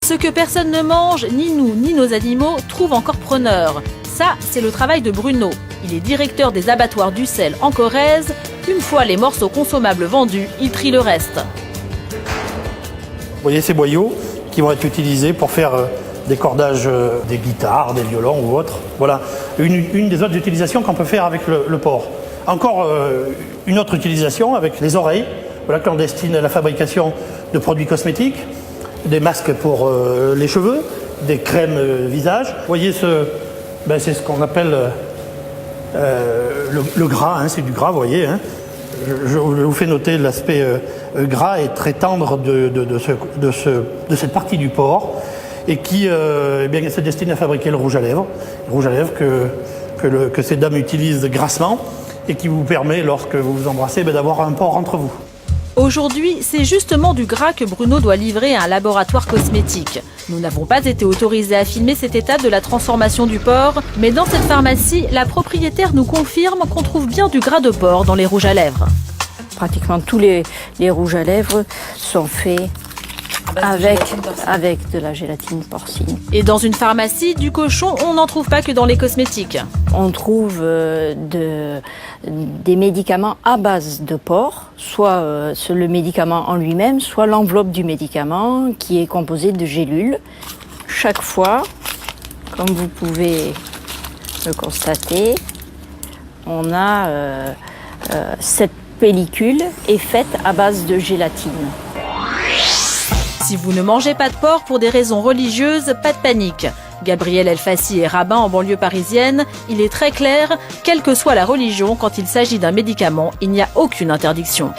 Ce que personne ne mange, ni nous, ni nos animaux, trouve encore preneur. Ça, c'est le travail de Bruno. Il est directeur des abattoirs d'Ussel en Corrèze. Une fois les morceaux consommables vendus, il trie le reste. Vous voyez ces boyaux qui vont être utilisés pour faire des cordages des guitares, des violons ou autres. Voilà une des autres utilisations qu'on peut faire avec le porc. Encore une autre utilisation avec les oreilles, voilà, que l'on destine à la fabrication de produits cosmétiques, des masques pour les cheveux, des crèmes visage. Vous voyez, c'est ce qu'on appelle le gras, hein, c'est du gras, vous voyez. Hein. Je vous fais noter l'aspect gras et très tendre de cette partie du porc et qui se destine à fabriquer le rouge à lèvres. Le rouge à lèvres que ces dames utilisent grassement et qui vous permet, lorsque vous vous embrassez, d'avoir un porc entre vous. Aujourd'hui, c'est justement du gras que Bruno doit livrer à un laboratoire cosmétique. Nous n'avons pas été autorisés à filmer cette étape de la transformation du porc, mais dans cette pharmacie, la propriétaire nous confirme qu'on trouve bien du gras de porc dans les rouges à lèvres. Pratiquement tous les rouges à lèvres sont faits avec de la gélatine porcine. Et dans une pharmacie, du cochon, on n'en trouve pas que dans les cosmétiques. On trouve des médicaments à base de porc, soit le médicament en lui-même, soit l'enveloppe du médicament qui est composée de gélules. Chaque fois, comme vous pouvez le constater, on a cette pellicule est faite à base de gélatine. Si vous ne mangez pas de porc pour des raisons religieuses, pas de panique. Gabriel Elfassi est rabbin en banlieue parisienne. Il est très clair, quelle que soit la religion, quand il s'agit d'un médicament, il n'y a aucune interdiction.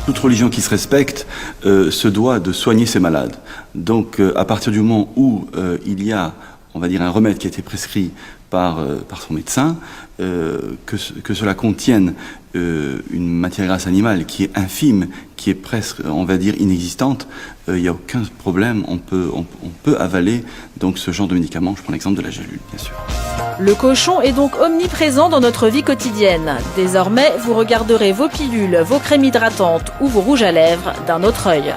Toute religion qui se respecte se doit de soigner ses malades. Donc à partir du moment où il y a, on va dire, un remède qui a été prescrit par son médecin, que cela contienne une matière grasse animale qui est infime, qui est presque, on va dire, inexistante, il n'y a aucun problème, on peut avaler donc ce genre de médicament. Je prends l'exemple de la gélule, bien sûr. Le cochon est donc omniprésent dans notre vie quotidienne. Désormais, vous regarderez vos pilules, vos crèmes hydratantes ou vos rouges à lèvres d'un autre œil.